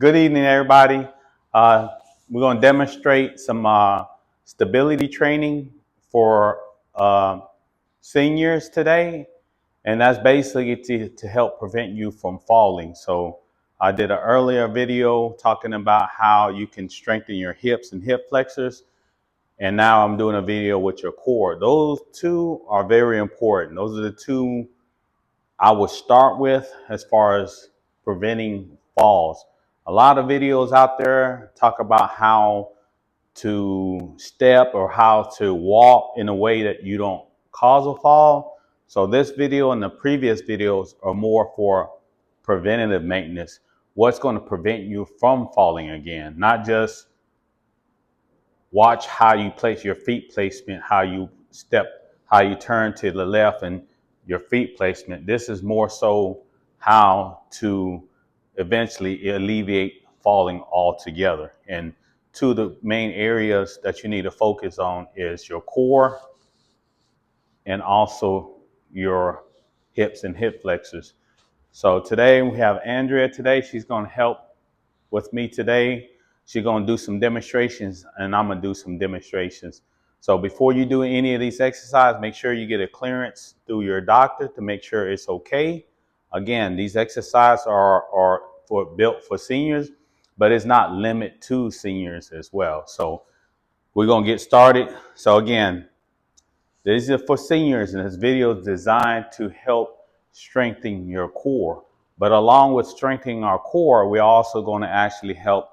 Good evening, everybody. We're going to demonstrate some stability training for seniors today, and that's basically to help prevent you from falling. So I did an earlier video talking about how you can strengthen your hips and hip flexors, and now I'm doing a video with your core. Those two are very important. Those are the two I would start with as far as preventing falls. A lot of videos out there talk about how to step or how to walk in a way that you don't cause a fall. So this video and the previous videos are more for preventative maintenance. What's going to prevent you from falling again? Not just watch how you place your feet placement, how you step, how you turn to the left and your feet placement. This is more so how to eventually alleviate falling altogether. And two of the main areas that you need to focus on is your core and also your hips and hip flexors. So today we have Andrea today. She's going to help with me today. She's going to do some demonstrations and I'm going to do some demonstrations. So before you do any of these exercises, make sure you get a clearance through your doctor to make sure it's okay. Again, these exercises are built for seniors, but it's not limited to seniors as well. So we're going to get started. So again, this is for seniors and this video is designed to help strengthen your core. But along with strengthening our core, we're also going to actually help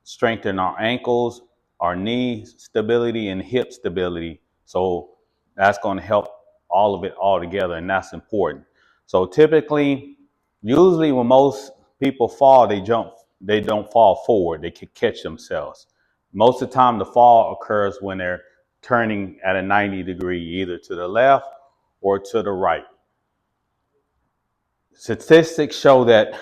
strengthen our ankles, our knee stability, and hip stability. So that's going to help all of it all together, and that's important. So typically, usually when most people fall, they don't fall forward. They can catch themselves. Most of the time, the fall occurs when they're turning at a 90 degree, either to the left or to the right. Statistics show that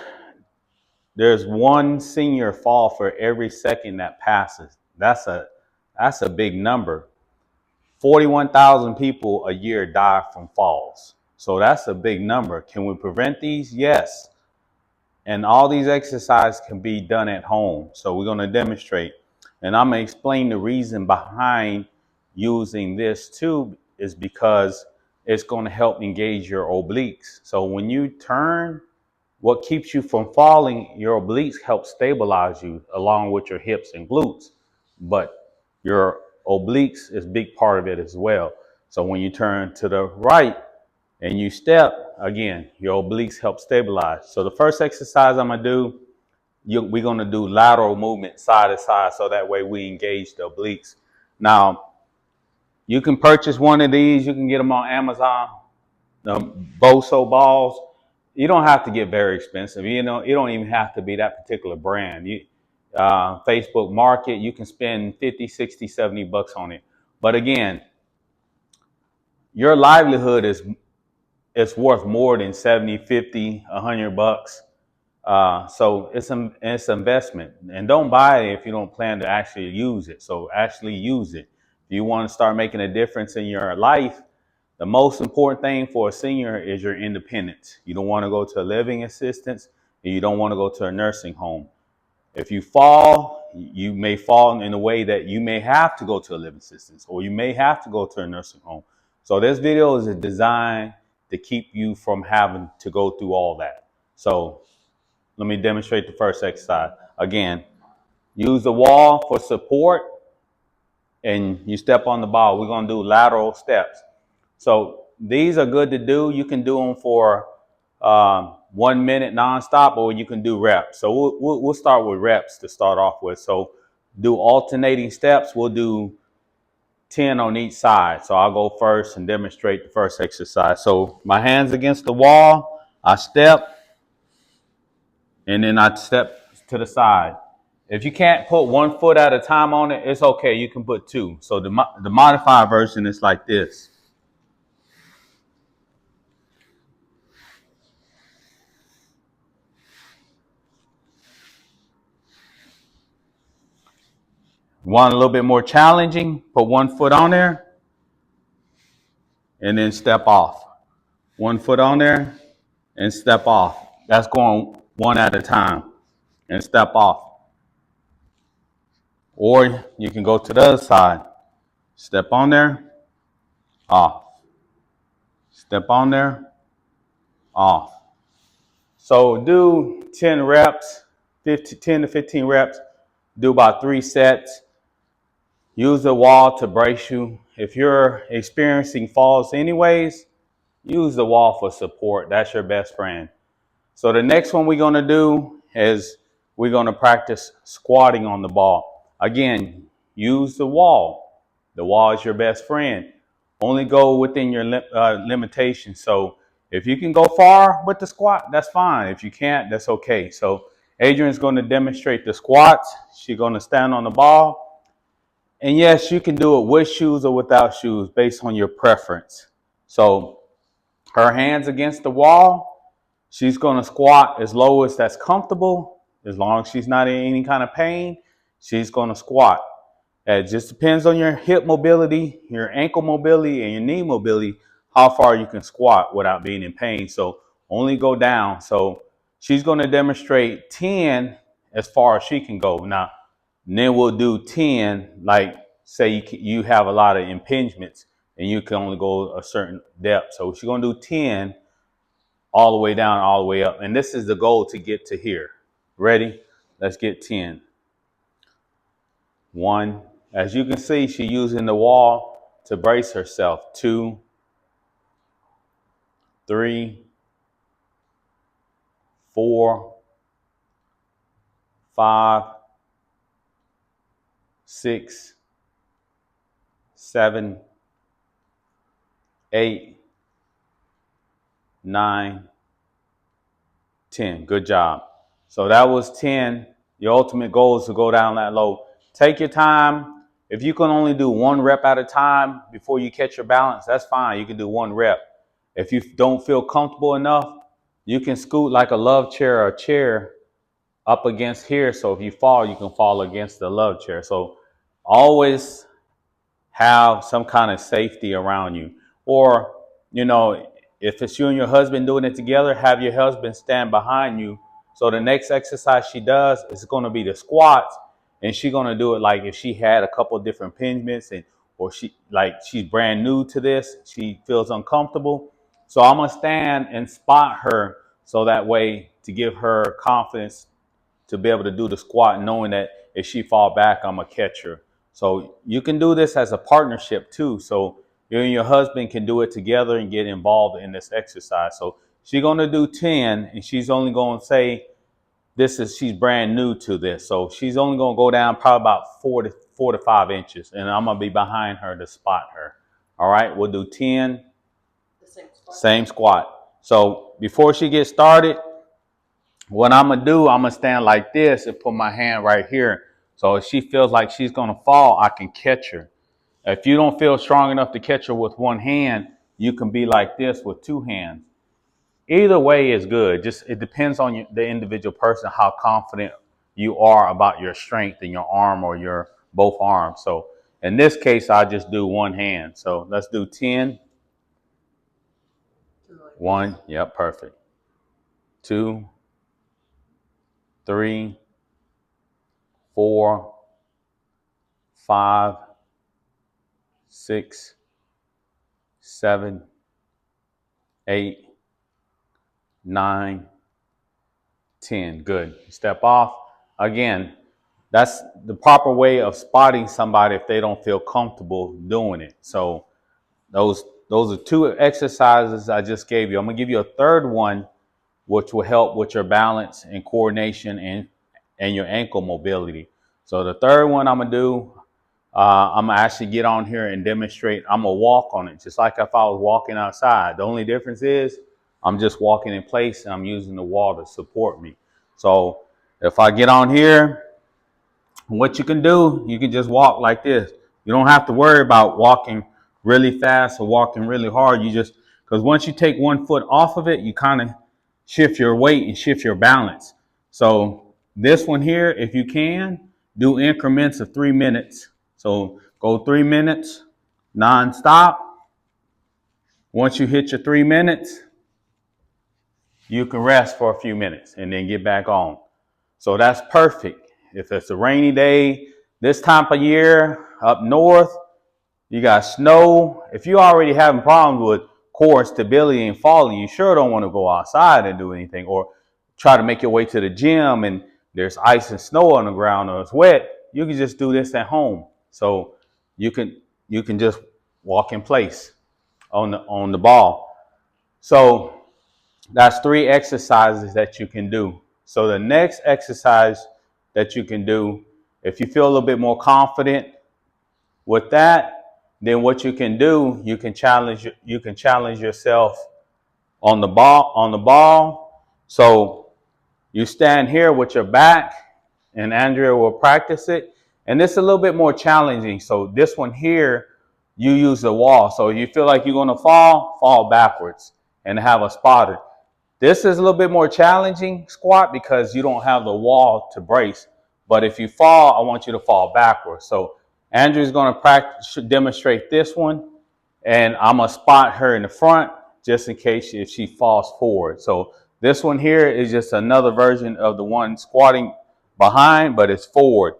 there's one senior fall for every second that passes. That's a big number. 41,000 people a year die from falls. So that's a big number. Can we prevent these? Yes. And all these exercises can be done at home. So we're going to demonstrate. And I'm going to explain the reason behind using this too is because it's going to help engage your obliques. So when you turn, what keeps you from falling, your obliques help stabilize you along with your hips and glutes. But your obliques is a big part of it as well. So when you turn to the right and you step, again, your obliques help stabilize. So the first exercise I'm going to do, we're going to do lateral movement side to side so that way we engage the obliques. Now, you can purchase one of these. You can get them on Amazon, the Baso balls. You don't have to get very expensive. You know, it don't even have to be that particular brand. Facebook Market, you can spend 50, 60, 70 bucks on it. But again, your livelihood is worth more than 70, 50, 100 bucks. So it's an investment. And don't buy it if you don't plan to actually use it. So actually use it. If you want to start making a difference in your life, the most important thing for a senior is your independence. You don't want to go to a living assistance and you don't want to go to a nursing home. If you fall, you may fall in a way that you may have to go to a living assistance or you may have to go to a nursing home. So this video is designed to keep you from having to go through all that. So let me demonstrate the first exercise. Again, use the wall for support and you step on the ball. We're going to do lateral steps. So these are good to do. You can do them for 1 minute nonstop, or you can do reps. So we'll start with reps to start off with. So do alternating steps. We'll do 10 on each side. So I'll go first and demonstrate the first exercise. So my hands against the wall, I step, and then I step to the side. If you can't put 1 foot at a time on it, it's okay. You can put 2. So the modified version is like this. Want a little bit more challenging, put 1 foot on there and then step off. 1 foot on there and step off. That's going one at a time. and step off. Or you can go to the other side. Step on there, off. Step on there, off. So do 10 reps, 10 to 15 reps. Do about 3 sets. Use the wall to brace you. If you're experiencing falls anyways, use the wall for support. That's your best friend. So the next one we're going to do is we're going to practice squatting on the ball. Again, use the wall. The wall is your best friend. Only go within your limitations. So if you can go far with the squat, that's fine. If you can't, that's okay. So Adrian's going to demonstrate the squats. She's going to stand on the ball. And yes, you can do it with shoes or without shoes based on your preference. So her hands against the wall. She's going to squat as low as that's comfortable. As long as she's not in any kind of pain, she's going to squat. It just depends on your hip mobility, your ankle mobility, and your knee mobility, how far you can squat without being in pain. So only go down. So she's going to demonstrate 10 as far as she can go. Now, then we'll do 10, like say you have a lot of impingements and you can only go a certain depth. So she's going to do 10 all the way down, all the way up. And this is the goal to get to here. Ready? Let's get 10. 1. As you can see, she's using the wall to brace herself. 2, 3, 4, 5, 6, 7, 8, 9, 10. Good job. So that was 10. Your ultimate goal is to go down that low. Take your time. If you can only do 1 rep at a time before you catch your balance, that's fine. You can do 1 rep. If you don't feel comfortable enough, you can scoot like a love chair or a chair up against here. So if you fall, you can fall against the love chair. So always have some kind of safety around you. Or, you know, if it's you and your husband doing it together, have your husband stand behind you. So the next exercise she does is going to be the squats, and she's going to do it like if she had a couple of different impingements and or she's brand new to this, she feels uncomfortable. So I'm going to stand and spot her so that way to give her confidence to be able to do the squat, knowing that if she fall back, I'm a catcher. So you can do this as a partnership too. So you and your husband can do it together and get involved in this exercise. So she's going to do 10, and she's only going to say she's brand new to this. So she's only going to go down probably about 4 to 5 inches, and I'm going to be behind her to spot her. All right, we'll do 10. The same squat. So before she gets started, what I'm going to do, I'm going to stand like this and put my hand right here. So if she feels like she's going to fall, I can catch her. If you don't feel strong enough to catch her with 1 hand, you can be like this with 2 hands. Either way is good. Just it depends on the individual person, how confident you are about your strength in your arm or your both arms. So in this case, I just do 1 hand. So let's do 10. 1. Yep, perfect. 2, 3, 4, 5, 6, 7, 8, 9, 10. Good. Step off. Again, that's the proper way of spotting somebody if they don't feel comfortable doing it. So those are 2 exercises I just gave you. I'm going to give you a third one, which will help with your balance and coordination and your ankle mobility. So the third one I'm going to do, I'm going to actually get on here and demonstrate. I'm going to walk on it, just like if I was walking outside. The only difference is I'm just walking in place and I'm using the wall to support me. So if I get on here, what you can do, you can just walk like this. You don't have to worry about walking really fast or walking really hard. You just, because once you take 1 foot off of it, you kind of shift your weight and shift your balance. So this one here, if you can, do increments of 3 minutes. So go 3 minutes nonstop. Once you hit your 3 minutes, you can rest for a few minutes and then get back on. So that's perfect. If it's a rainy day, this time of year up north, you got snow. If you're already having problems with core stability and falling, you sure don't want to go outside and do anything, or try to make your way to the gym and there's ice and snow on the ground or it's wet. You can just do this at home. So you can just walk in place on the ball. So that's 3 exercises that you can do. So the next exercise that you can do, if you feel a little bit more confident with that, then what you can do, you can challenge yourself on the ball. So you stand here with your back, and Andrea will practice it. And this is a little bit more challenging. So this one here, you use the wall. So you feel like you're going to fall backwards and have a spotter. This is a little bit more challenging squat because you don't have the wall to brace. But if you fall, I want you to fall backwards. So Andrew's going to demonstrate this one, and I'm going to spot her in the front just in case if she falls forward. So this one here is just another version of the one squatting behind, but it's forward.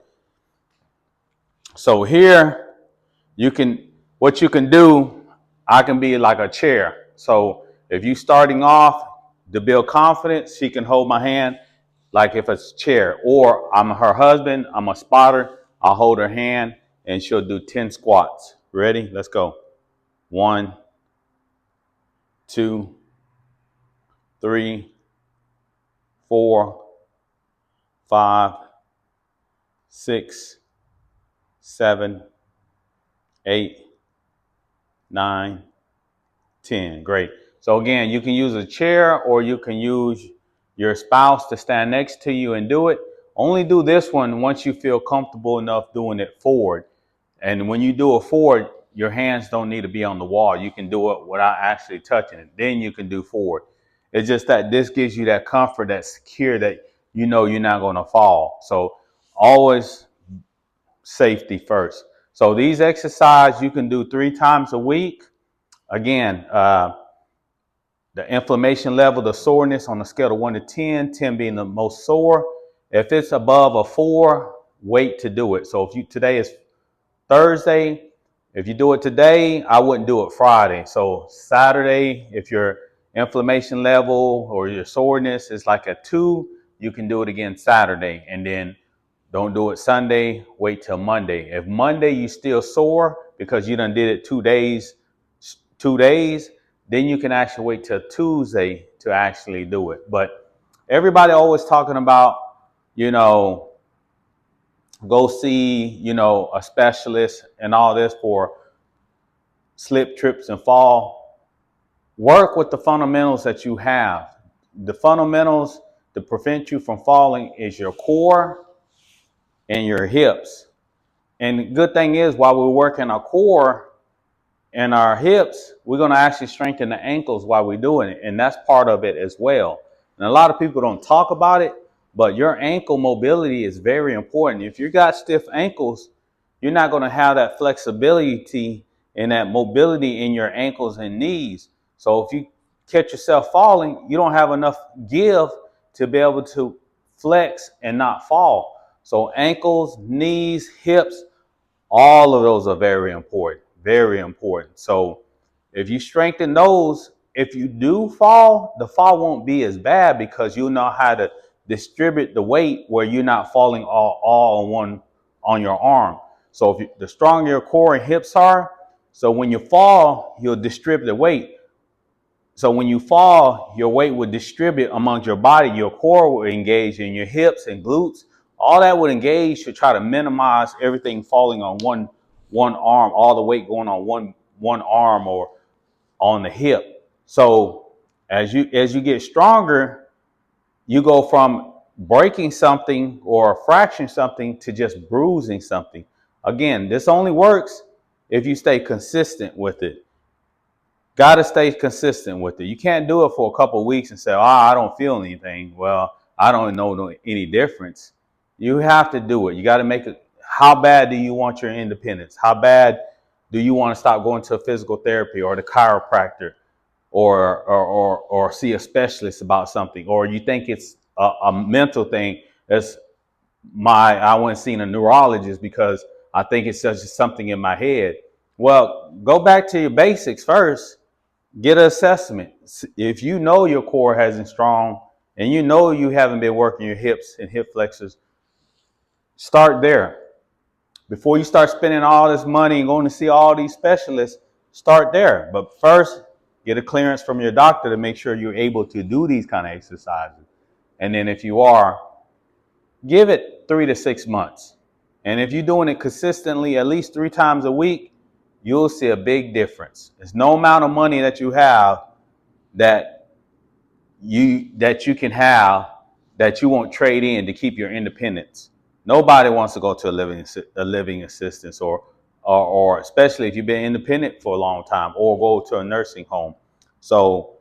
So here what you can do, I can be like a chair. So if you starting off to build confidence, she can hold my hand like if it's a chair, or I'm her husband, I'm a spotter, I'll hold her hand and she'll do 10 squats. Ready? Let's go. 1, 2, 3, 4, 5, 6, 7, 8, 9, 10. Great. So again, you can use a chair or you can use your spouse to stand next to you and do it. Only do this one once you feel comfortable enough doing it forward. And when you do it forward, your hands don't need to be on the wall. You can do it without actually touching it. Then you can do forward. It's just that this gives you that comfort, that secure, that you know you're not going to fall. So always safety first. So these exercises you can do 3 times a week. Again, the inflammation level, the soreness on a scale of 1 to 10, 10 being the most sore. If it's above a 4, wait to do it. So if today is Thursday, if you do it today, I wouldn't do it Friday. So Saturday, if your inflammation level or your soreness is like a 2, you can do it again Saturday. And then don't do it Sunday, wait till Monday. If Monday you still sore because you done did it 2 days, then you can actually wait till Tuesday to actually do it. But everybody always talking about, go see, a specialist and all this for slip, trips, and fall. Work with the fundamentals that you have. The fundamentals to prevent you from falling is your core and your hips. And the good thing is, while we're working our core and our hips, we're going to actually strengthen the ankles while we're doing it. And that's part of it as well. And a lot of people don't talk about it, but your ankle mobility is very important. If you got stiff ankles, you're not going to have that flexibility and that mobility in your ankles and knees. So if you catch yourself falling, you don't have enough give to be able to flex and not fall. So ankles, knees, hips, all of those are very important, very important. So if you strengthen those, if you do fall, the fall won't be as bad because you know how to distribute the weight where you're not falling all on your arm. So the stronger your core and hips are, so when you fall, you'll distribute the weight. So when you fall, your weight would distribute among your body. Your core will engage in your hips and glutes. All that would engage to try to minimize everything falling on one arm, all the weight going on one arm or on the hip. So as you get stronger, you go from breaking something or fracturing something to just bruising something. Again, this only works if you stay consistent with it. Got to stay consistent with it. You can't do it for a couple of weeks and say, I don't feel anything. Well, I don't know any difference. You have to do it. You got to make it. How bad do you want your independence? How bad do you want to stop going to a physical therapy or the chiropractor or see a specialist about something? Or you think it's a mental thing? That's I went and seen a neurologist because I think it's just something in my head. Well, go back to your basics first. Get an assessment. If you know your core hasn't strong and you know you haven't been working your hips and hip flexors, start there. Before you start spending all this money and going to see all these specialists, start there. But first, get a clearance from your doctor to make sure you're able to do these kind of exercises. And then if you are, give it 3 to 6 months. And if you're doing it consistently, at least 3 times a week, you'll see a big difference. There's no amount of money that you have that you can have that you won't trade in to keep your independence. Nobody wants to go to a living assistance or especially if you've been independent for a long time or go to a nursing home. So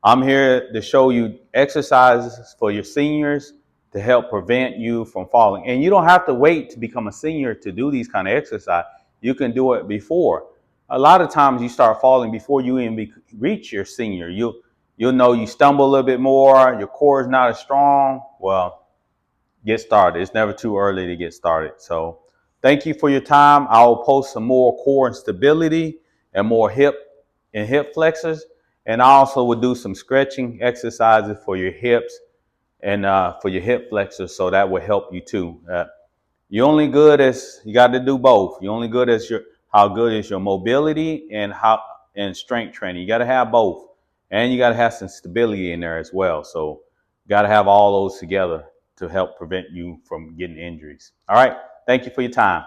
I'm here to show you exercises for your seniors to help prevent you from falling. And you don't have to wait to become a senior to do these kind of exercise. You can do it before. A lot of times you start falling before you even reach your senior. You'll know you stumble a little bit more. Your core is not as strong. Well, get started. It's never too early to get started. So thank you for your time. I'll post some more core and stability and more hip flexors. And I also will do some stretching exercises for your hips and for your hip flexors. So that will help you too. You're only good as you got to do both. You're only good as how good is your mobility and strength training. You got to have both, and you got to have some stability in there as well. So you got to have all those together to help prevent you from getting injuries. All right. Thank you for your time.